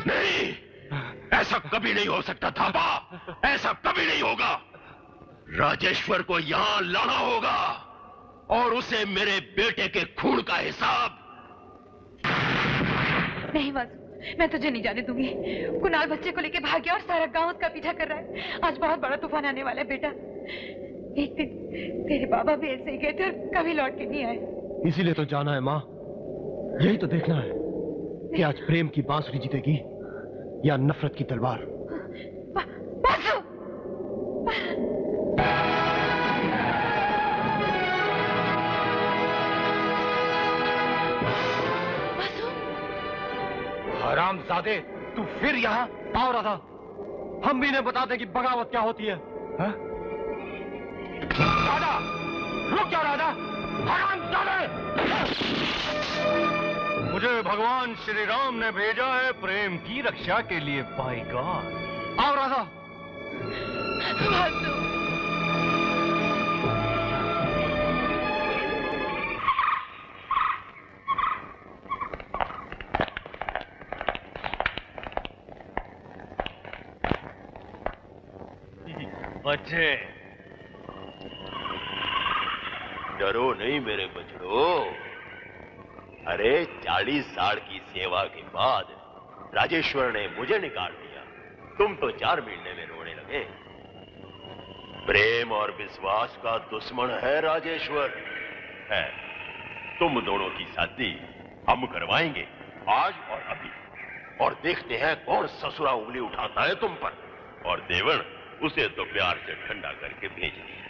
नहीं, ऐसा कभी नहीं हो सकता थापा, ऐसा कभी नहीं होगा। राजेश्वर को यहां लाना होगा और उसे मेरे बेटे के खून का हिसाब। नहीं वासु, मैं तुझे नहीं जाने दूंगी। कुणाल बच्चे को लेके भाग गया और सारा गांव उसका पीछा कर रहा है। आज बहुत बड़ा तूफान आने वाला है बेटा। एक दिन तेरे बाबा भी ऐसे ही गए थे और कभी लौट के नहीं आए। इसीलिए तो जाना है माँ, यही तो देखना है कि आज प्रेम की बांसुरी जीतेगी या नफरत की तलवार। वासु! हरामजादे, तू फिर यहाँ आ रहा था? हम भी इन्हें बता दें कि बगावत क्या होती है। हा? राधा, रुक जा राधा! हरामजादे! मुझे भगवान श्री राम ने भेजा है प्रेम की रक्षा के लिए। बाय गॉड, आओ राधा। बच्चे, डरो नहीं मेरे बछड़ो। अरे 40 साल की सेवा के बाद राजेश्वर ने मुझे निकाल दिया। तुम तो 4 महीने में रोने लगे। प्रेम और विश्वास का दुश्मन है राजेश्वर है। तुम दोनों की शादी हम करवाएंगे आज और अभी, और देखते हैं कौन ससुरा उंगली उठाता है तुम पर। और देवर उसे तो प्यार से ठंडा करके भेज दिया।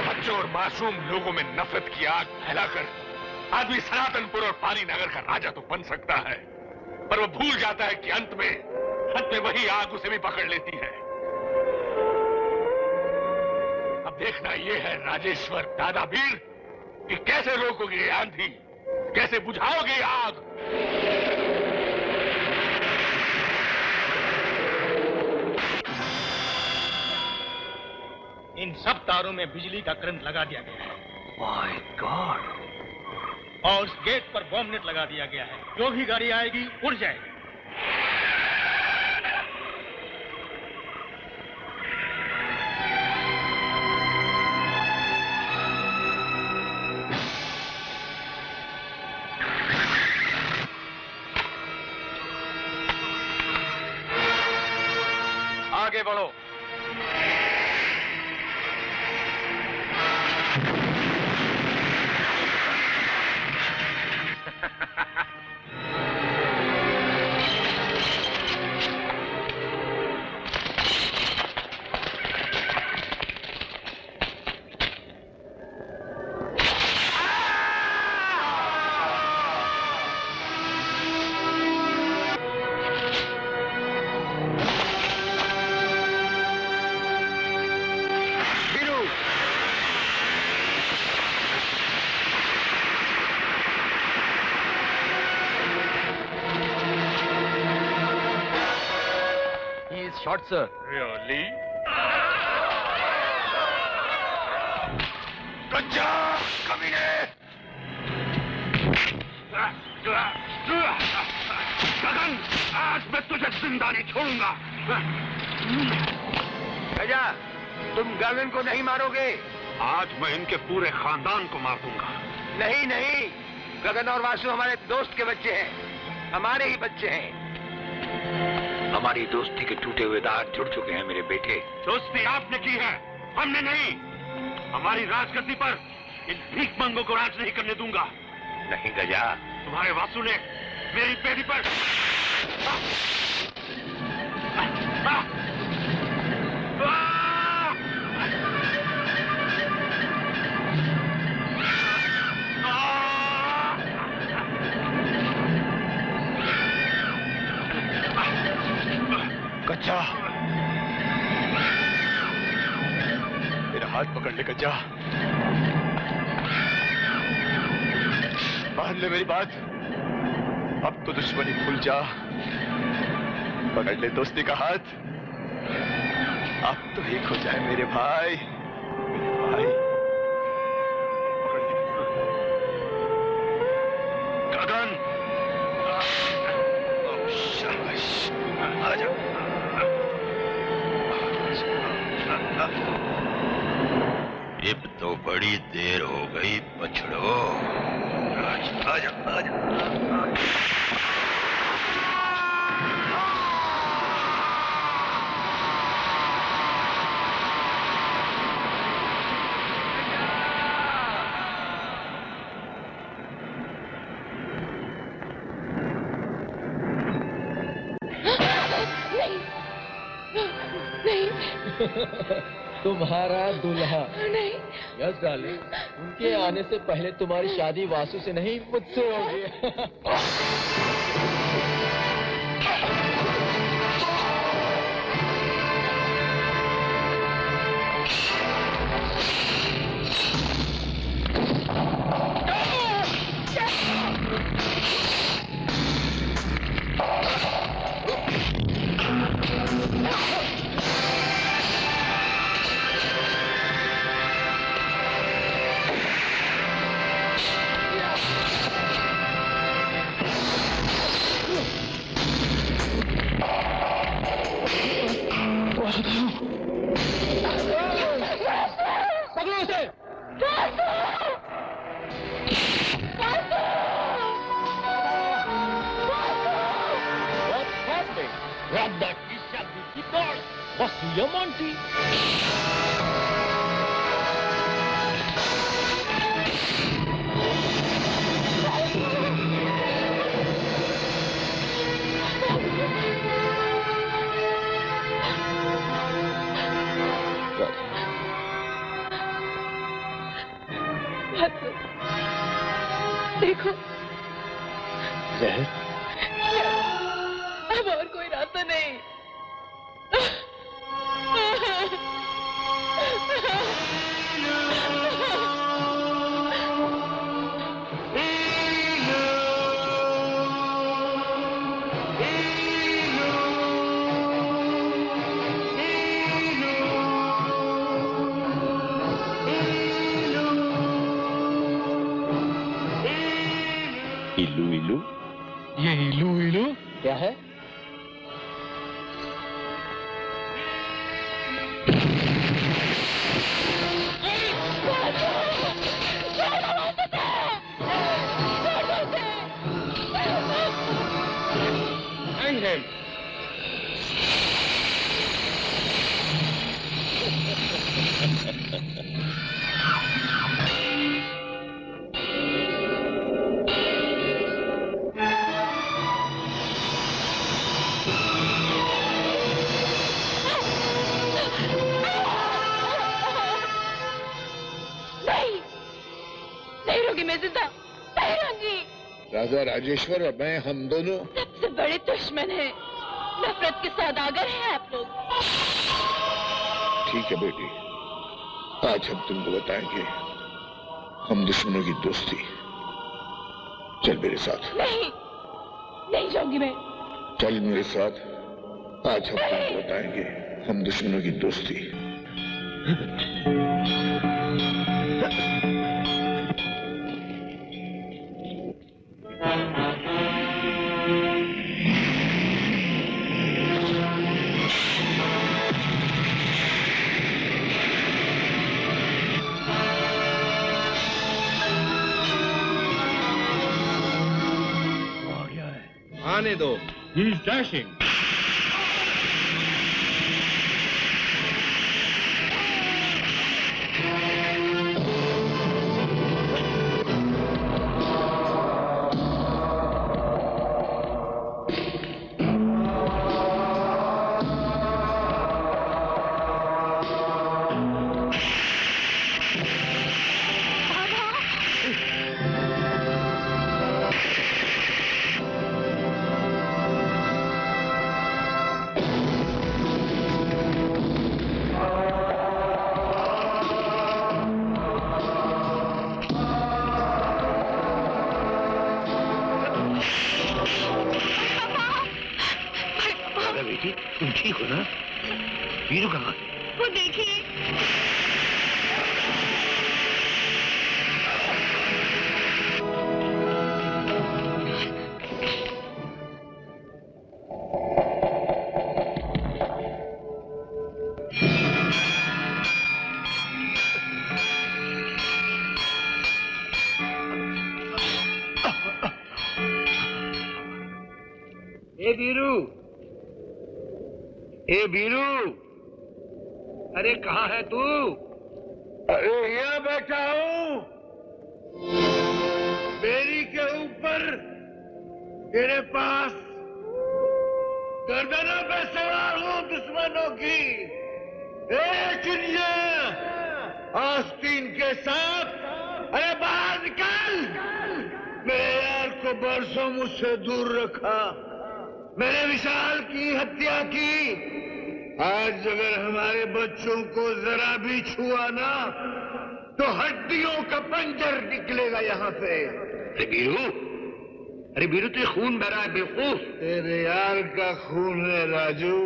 बच्चों और मासूम लोगों में नफरत की आग फैलाकर आदमी सनातनपुर और पानी नगर का राजा तो बन सकता है, पर वो भूल जाता है कि अंत में वही आग उसे भी पकड़ लेती है। अब देखना यह है राजेश्वर दादावीर कि कैसे रोकोगे ये आंधी, कैसे बुझाओगे ये आग। इन सब तारों में बिजली का करंट लगा दिया गया है। My God! और उस गेट पर बॉम्ब नेट लगा दिया गया है। जो भी गाड़ी आएगी उड़ जाएगी। आगे बढ़ो। Shot, sir. Really? कच्चा कमीने! गगन, आज मैं तुझे जिंदा नहीं छोड़ूंगा। गजा, तुम गगन को नहीं मारोगे। आज मैं इनके पूरे खानदान को मार दूंगा। नहीं नहीं, गगन और वासु हमारे दोस्त के बच्चे हैं, हमारे ही बच्चे हैं। हमारी दोस्ती के टूटे हुए दाग जुड़ चुके हैं मेरे बेटे। दोस्ती आपने की है, हमने नहीं। हमारी राजगद्दी पर इन भीख मंगों को राज नहीं करने दूंगा। नहीं गजा, तुम्हारे वासु ने मेरी बेटी पर कच्चा, मेरा हाथ पकड़ ले कच्चा। मान ले मेरी बात, अब तो दुश्मनी भूल जा। पकड़ ले दोस्ती का हाथ। अब तो एक हो जाए मेरे भाई, मेरे भाई। पकड़ ले। गगन, शाबाश, आजा। अब तो बड़ी देर हो गई बछड़ो। आजा, आजा, आजा। तुम्हारा दूल्हा। नहीं। यस डार्लिंग, उनके आने से पहले तुम्हारी शादी वासु से नहीं मुझसे होगी। पकड़ो उसे। What's happening? Grab that fish and we keep going. What's your Monty? देखो, जहर? अब और कोई रास्ता नहीं। इल्लू इल्लू, ये इलू इलू क्या है? Hang him. नहीं रोगी मैं जिंदा नहीं रहूंगी। राजा राजेश्वर और मैं, हम दोनों सबसे बड़े दुश्मन हैं, नफरत के सौदागर हैं आप लोग। ठीक है बेटी, आज हम तुमको बताएंगे हम दुश्मनों की दोस्ती। चल मेरे साथ। नहीं, नहीं जाऊंगी मैं। चल मेरे साथ, आज हम तुमको बताएंगे हम दुश्मनों की दोस्ती। आने दो। He is dashing. राधा बेटी, तुम ठीक हो ना? वीरू कहाँ? वो देखिए। ए वीरू, अरे कहाँ है तू? अरे यहाँ बैठा हूँ, बेरी के ऊपर, तेरे पास गर्दनों पे सवार हूँ दुश्मनों की। चिड़िया आस्तीन के साथ, अरे बाहर निकल। मेरे यार को बरसों मुझसे दूर रखा, मेरे विशाल की हत्या की। आज अगर हमारे बच्चों को जरा भी छुआ ना, तो हड्डियों का पंजर निकलेगा यहाँ से। अरे वीरू, तुझे खून बह रहा है बेवकूफ। तेरे यार का खून है राजू,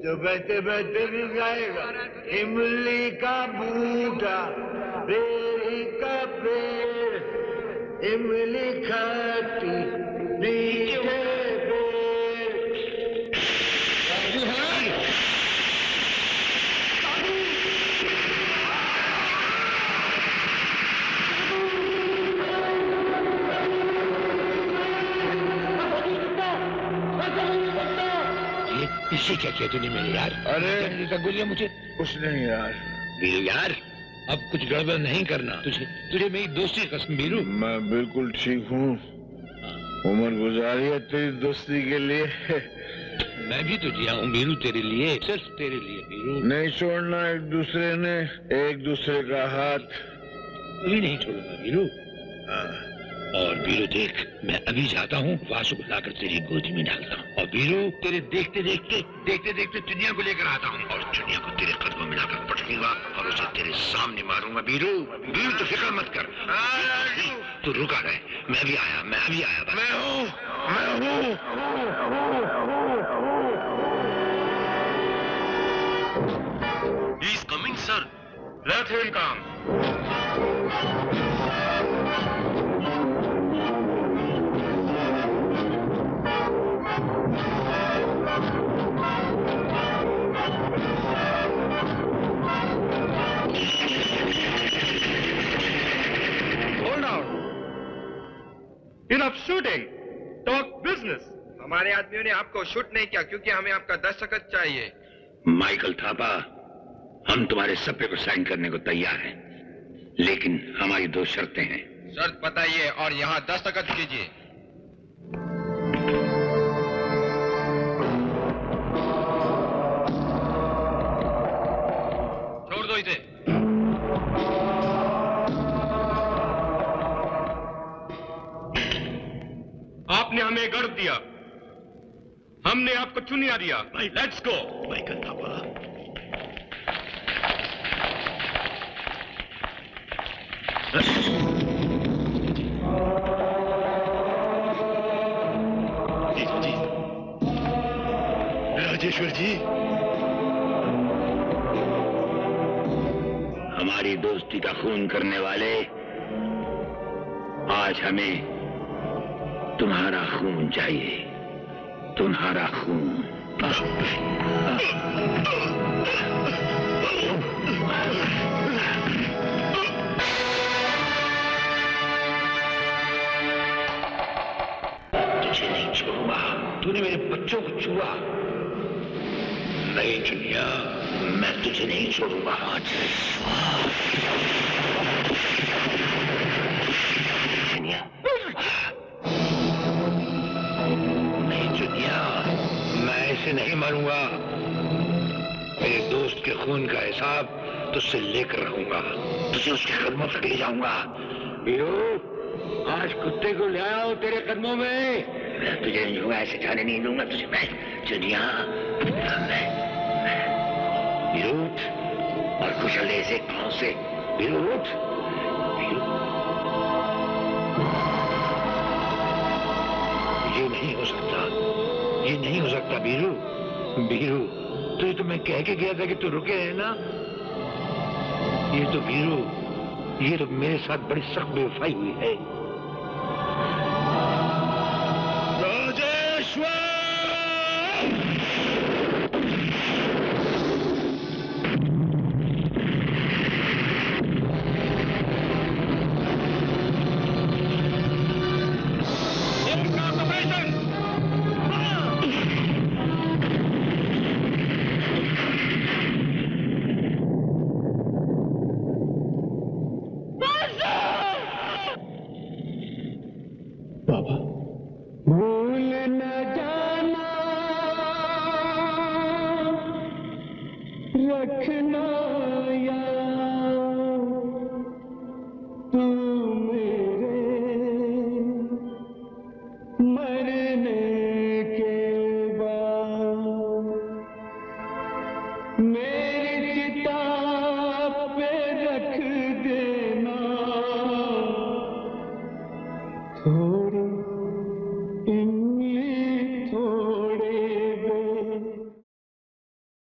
जो बहते बहते भी गाएगा। इमली का बूटा, बेरी का पेड़, इमली खाती मीठे इससे क्या किया तूने मेरे यार? अरे गोलियां मुझे। कुछ नहीं यार। वीरू यार, अब कुछ गड़बड़ नहीं करना। तुझे मेरी दोस्ती की कसम वीरू। मैं बिल्कुल ठीक हूँ। उम्र गुजारी है तेरी दोस्ती के लिए। मैं भी तो जिया हूँ वीरू तेरे लिए, सिर्फ तेरे लिए वीरू। नहीं छोड़ना एक दूसरे ने, एक दूसरे का हाथ। कभी नहीं छोड़ूंगा वीरू। और वीरू देख, मैं अभी जाता हूँ, वासु को लाकर तेरी गोदी में डालता हूँ। और वीरू, तेरे देखते देखते चुनिया को लेकर आता हूँ और चुनिया को तेरे कदमों में लाकर पटकूंगा और उसे तेरे सामने मारूंगा। वीरू तो फिक्र मत कर, तू रुका रहे। मैं अभी आया बस। मैं हूँ। He is coming, sir. Let him come. Enough shooting. Talk business. हमारे आदमियों ने आपको शूट नहीं किया क्योंकि हमें आपका दस्तखत चाहिए। माइकल थापा, हम तुम्हारे सप्पे को साइन करने को तैयार हैं, लेकिन हमारी 2 शर्तें हैं। शर्त बताइए और यहाँ दस्तखत कीजिए। छोड़ दो इसे। आपने हमें गर्व दिया, हमने आपको चुनिया दिया। Let's go. माइकल थापा, जी। राजेश्वर जी, हमारी दोस्ती का खून करने वाले, आज हमें तुम्हारा खून चाहिए, तुम्हारा खून। तुझे नहीं छोड़ूंगा। तूने मेरे बच्चों को छुआ। नहीं चुनिया, मैं तुझे नहीं छोड़ूंगा। चुनिया, नहीं चुनिया, मैं ऐसे नहीं मरूंगा। मेरे दोस्त के खून का हिसाब तुझसे लेकर रहूंगा, तुझे उसके कदमों तक ले जाऊंगा। वीरू, आज कुत्ते को ले आओ तेरे कदमों में। मैं तुझे नहीं दूंगा, ऐसे जाने नहीं दूंगा तुझे मैं। चुनिया, वीरू, और कुचल दे इसे पांव से। वीरू, ये नहीं हो सकता वीरू। वीरू, तुझे तो मैं कह के गया था कि तू रुके है ना। ये तो वीरू, ये तो मेरे साथ बड़ी सख्त बेवफाई हुई है। राजेश्वर! मरने के बाद